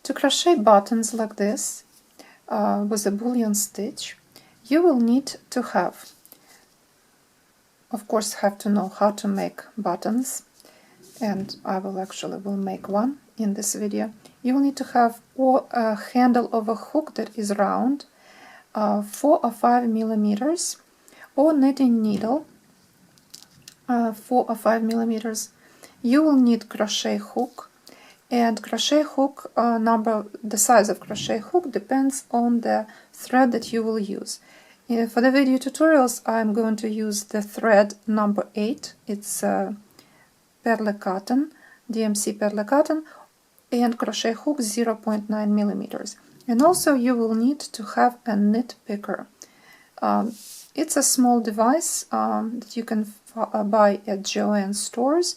To crochet buttons like this with a bullion stitch, you will need to have, of course, have to know how to make buttons, and I will make one in this video. You will need to have a handle of a hook that is round, 4 or 5 millimeters, or knitting needle, 4 or 5 millimeters. You will need crochet hook, and crochet hook the size of crochet hook depends on the thread that you will use. For the video tutorials, I'm going to use the thread number 8. It's perle cotton, DMC perle cotton, and crochet hook 0.9 millimeters. And also you will need to have a knit picker. It's a small device that you can buy at Joann stores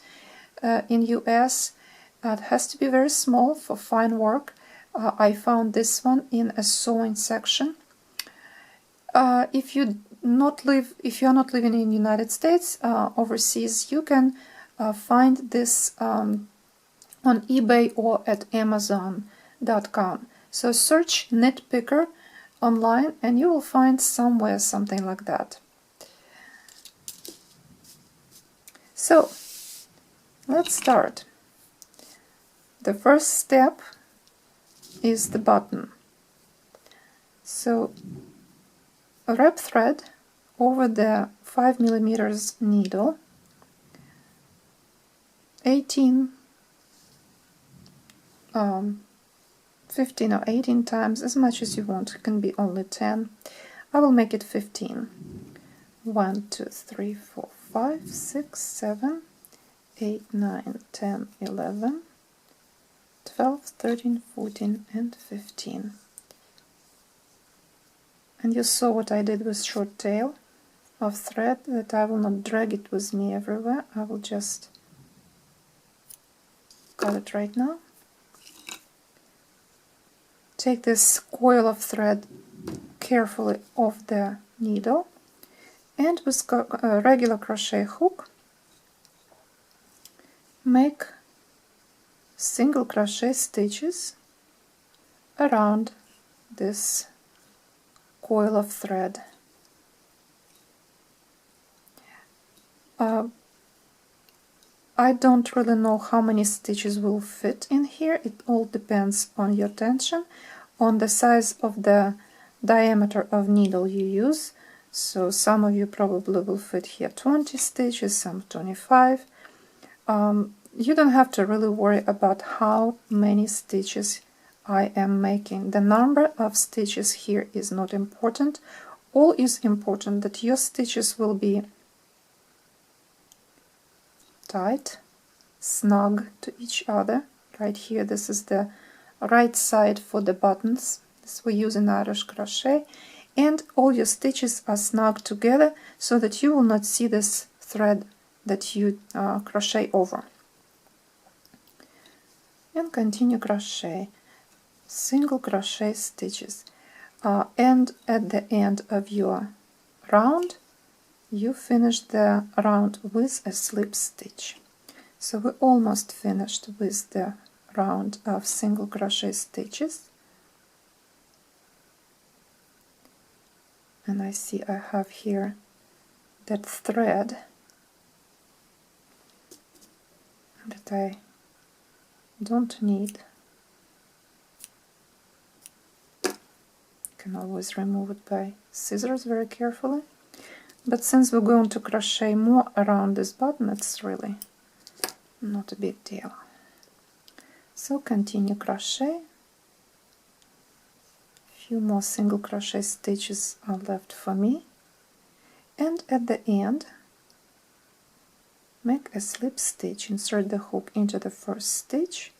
in US. It has to be very small for fine work. I found this one in a sewing section. If you're not living in the United States, overseas, you can find this on eBay or at Amazon.com. So search knit picker online and you will find somewhere something like that. So let's start. The first step is the button. So wrap thread over the 5 millimeters needle 15 or 18 times, as much as you want. It can be only 10. I will make it 15. 1, 2, 3, 4, 5, 6, 7, 8, 9, 10, 11, 12, 13, 14, and 15. And you saw what I did with short tail of thread, that I will not drag it with me everywhere. I will just cut it right now. Take this coil of thread carefully off the needle, and with a regular crochet hook make single crochet stitches around this coil of thread. I don't really know how many stitches will fit in here. It all depends on your tension, on the size of the diameter of needle you use. So some of you probably will fit here 20 stitches, some 25. You don't have to really worry about how many stitches I am making. The number of stitches here is not important. All is important that your stitches will be tight, snug to each other. Right here, this is the right side for the buttons. This we use in Irish crochet. And all your stitches are snug together so that you will not see this thread that you crochet over. And continue crochet. Single crochet stitches. And at the end of your round, you finish the round with a slip stitch. So we're almost finished with the round of single crochet stitches. And I see I have here that thread that I don't need. Can always remove it by scissors very carefully. But since we're going to crochet more around this button, it's really not a big deal. So continue crochet. Few more single crochet stitches are left for me. And at the end, make a slip stitch. Insert the hook into the first stitch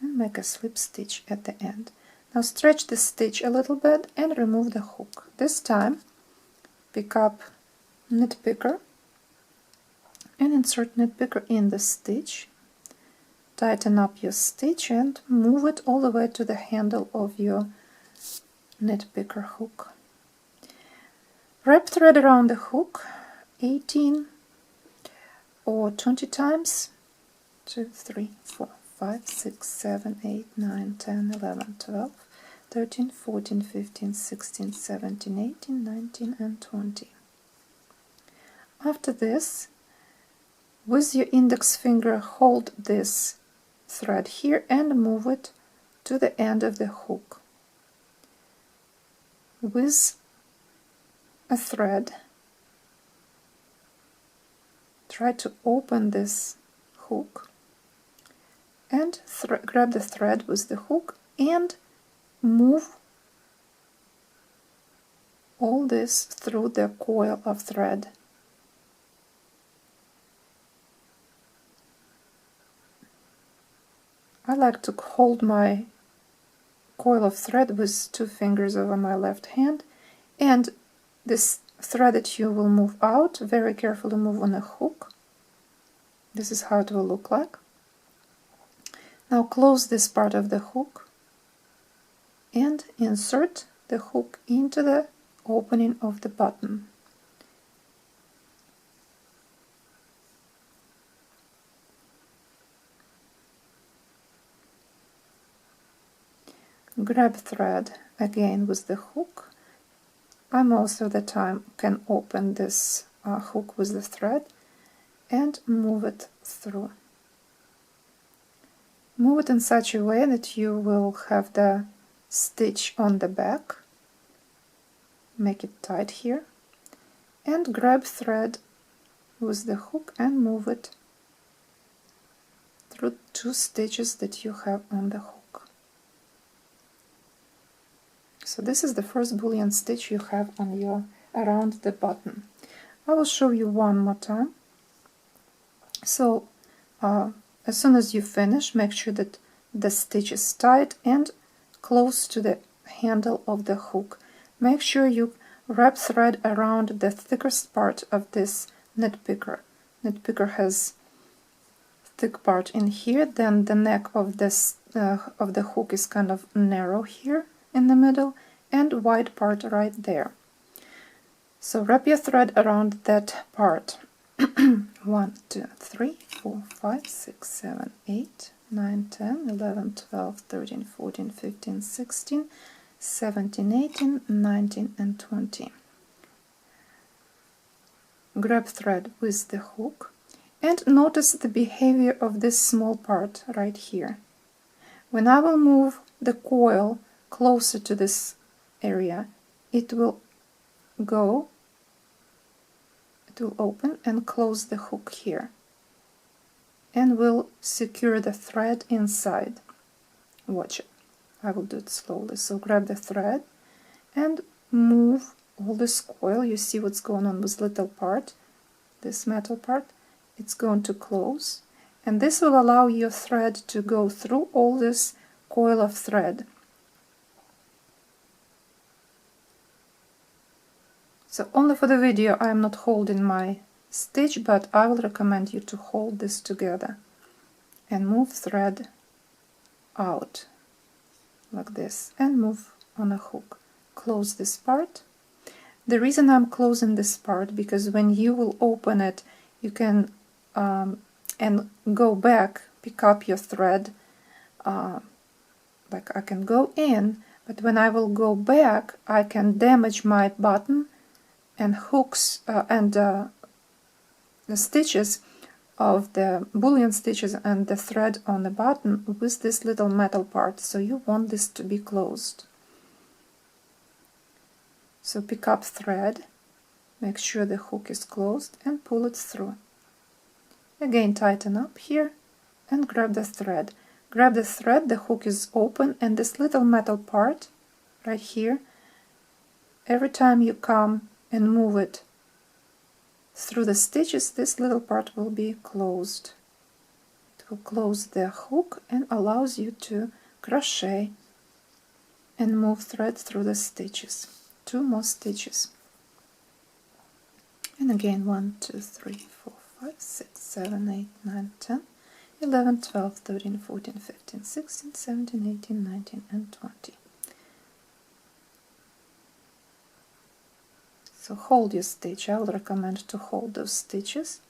and make a slip stitch at the end. Now stretch the stitch a little bit and remove the hook. This time, pick up knit picker and insert knit picker in the stitch. Tighten up your stitch and move it all the way to the handle of your knit picker hook. Wrap thread around the hook 18 or 20 times. 2, 3, 4, 5, 6, 7, 8, 9, 10, 11, 12, 13, 14, 15, 16, 17, 18, 19, and 20. After this, with your index finger, hold this thread here and move it to the end of the hook. With a thread, try to open this hook and grab the thread with the hook and move all this through the coil of thread. I like to hold my coil of thread with 2 fingers over my left hand, and this thread that you will move out, very carefully move on a hook. This is how it will look like. Now close this part of the hook and insert the hook into the opening of the button. Grab thread again with the hook. I most of the time can open this hook with the thread and move it through. Move it in such a way that you will have the stitch on the back. Make it tight here. And grab thread with the hook and move it through 2 stitches that you have on the hook. So this is the first bullion stitch you have on your around the button. I will show you one more time. So as soon as you finish, make sure that the stitch is tight and close to the handle of the hook. Make sure you wrap thread around the thickest part of this nitpicker. Nitpicker has thick part in here, then the neck of this of the hook is kind of narrow here in the middle, and wide part right there. So wrap your thread around that part. 1, 2, 3, 4, 5, 6, 7, 8, 9, 10, 11, 12, 13, 14, 15, 16, 17, 18, 19, and 20. Grab thread with the hook and notice the behavior of this small part right here. When I will move the coil closer to this area, it will open and close the hook here and will secure the thread inside. Watch it. I will do it slowly. So grab the thread and move all this coil. You see what's going on with little part, this metal part. It's going to close, and this will allow your thread to go through all this coil of thread. So only for the video I am not holding my stitch, but I will recommend you to hold this together and move thread out like this and move on a hook. Close this part. The reason I'm closing this part, because when you will open it, you can and go back, pick up your thread, like I can go in, but when I will go back I can damage my button and hooks and the stitches of the bullion stitches and the thread on the button with this little metal part, so you want this to be closed. So pick up thread, make sure the hook is closed and pull it through. Again tighten up here and grab the thread. Grab the thread, the hook is open, and this little metal part right here, every time you come and move it through the stitches, this little part will be closed. It will close the hook and allows you to crochet and move thread through the stitches. 2 more stitches. And again 1, 2, 3, 4, 5, 6, 7, 8, 9, 10, 11, 12, 13, 14, 15, 16, 17, 18, 19, and 20. So hold your stitch. I would recommend to hold those stitches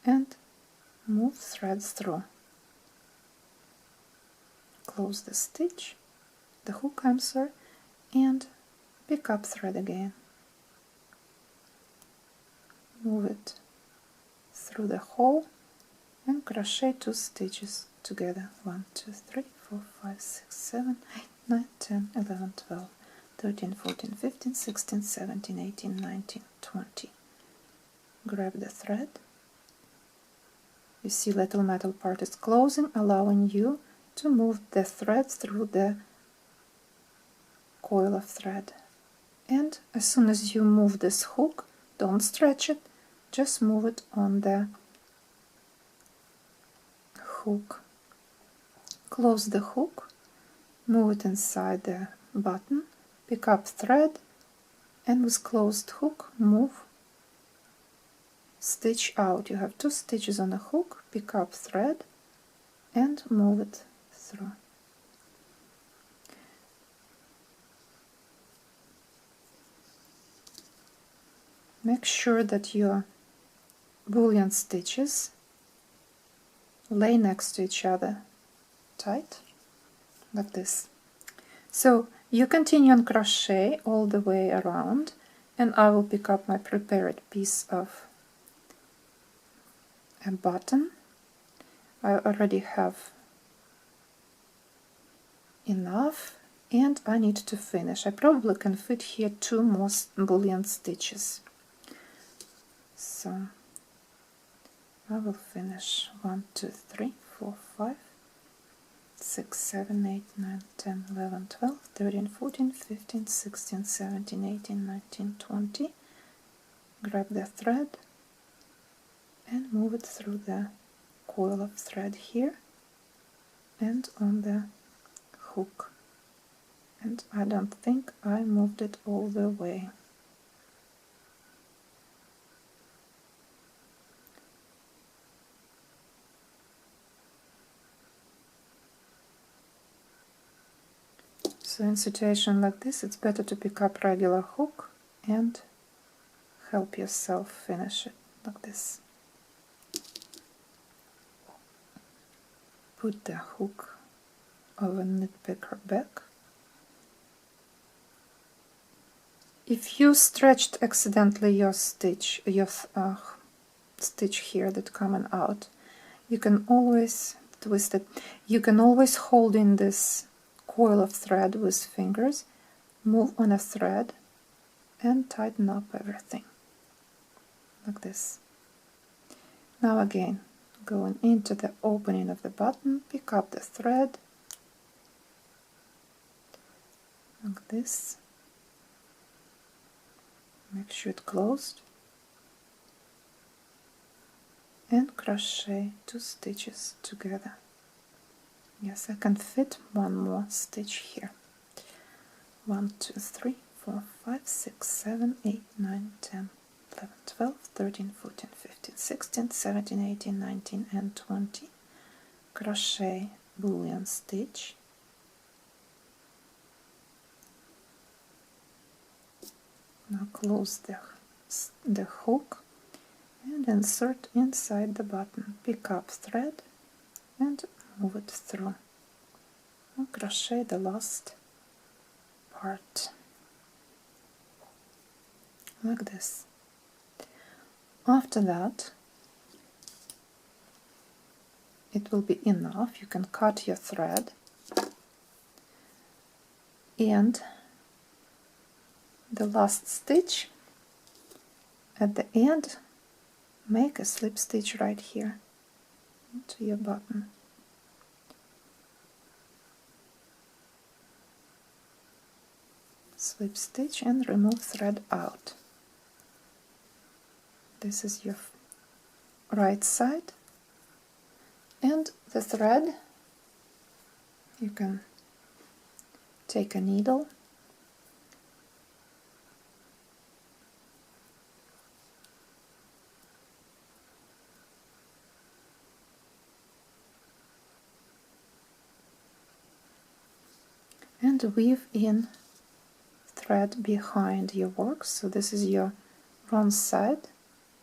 and move thread through. close the stitch, the hook, I'm sorry, and pick up thread again. Move it through the hole and crochet 2 stitches together. 1, 2, 3, 4, 5, 6, 7, 8, 9, 10, 11, 12, 13, 14, 15, 16, 17, 18, 19, 20. Grab the thread. You see little metal part is closing, allowing you to move the thread through the coil of thread. And as soon as you move this hook, don't stretch it, just move it on the hook. Close the hook, move it inside the button, pick up thread, and with closed hook move, stitch out. You have 2 stitches on a hook, pick up thread and move it through. Make sure that your bullion stitches lay next to each other tight, like this. So you continue on crochet all the way around, and I will pick up my prepared piece of a button. I already have enough, and I need to finish. I probably can fit here 2 more bullion stitches. So I will finish 1, 2, 3, 4, 5, 6, 7, 8, 9, 10, 11, 12, 13, 14, 15, 16, 17, 18, 19, 20. Grab the thread and move it through the coil of thread here and on the hook. And I don't think I moved it all the way. So in situation like this, it's better to pick up regular hook and help yourself finish it like this. Put the hook over nitpicker back. If you stretched accidentally your stitch, stitch here that coming out, you can always twist it. You can always hold in this coil of thread with fingers, move on a thread and tighten up everything like this. Now again, going into the opening of the button, pick up the thread like this, make sure it's closed, and crochet 2 stitches together. Yes, I can fit 1 more stitch here. 1, 2, 3, 4, 5, 6, 7, 8, 9, 10, 11, 12, 13, 14, 15, 16, 17, 18, 19, and 20. Crochet bullion stitch. Now close the hook and insert inside the button. Pick up thread and move it through. And crochet the last part like this. After that, it will be enough. You can cut your thread and the last stitch at the end, make a slip stitch right here into your button. Slip stitch and remove thread out. This is your right side, and the thread, you can take a needle and weave in thread behind your work. So this is your wrong side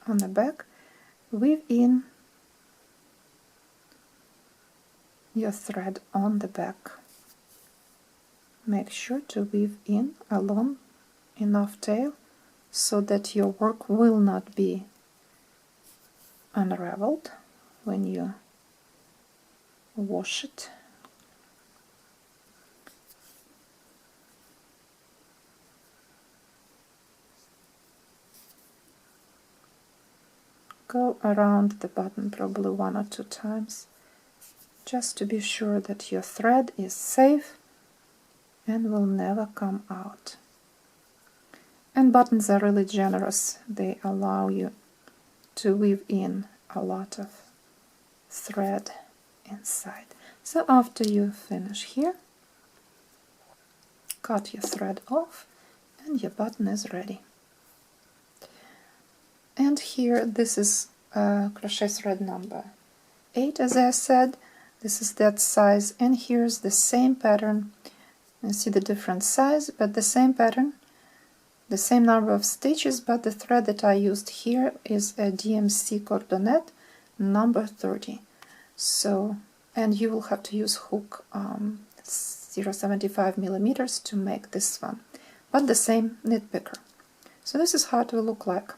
on the back. Weave in your thread on the back. Make sure to weave in a long enough tail so that your work will not be unraveled when you wash it. Go around the button probably 1 or 2 times, just to be sure that your thread is safe and will never come out. And buttons are really generous. They allow you to weave in a lot of thread inside. So after you finish here, cut your thread off and your button is ready. And here, this is crochet thread number 8, as I said. This is that size, and here's the same pattern. You see the different size, but the same pattern, the same number of stitches, but the thread that I used here is a DMC cordonette number 30. So, and you will have to use hook 0.75 millimeters to make this one, but the same knit picker. So this is how it will look like.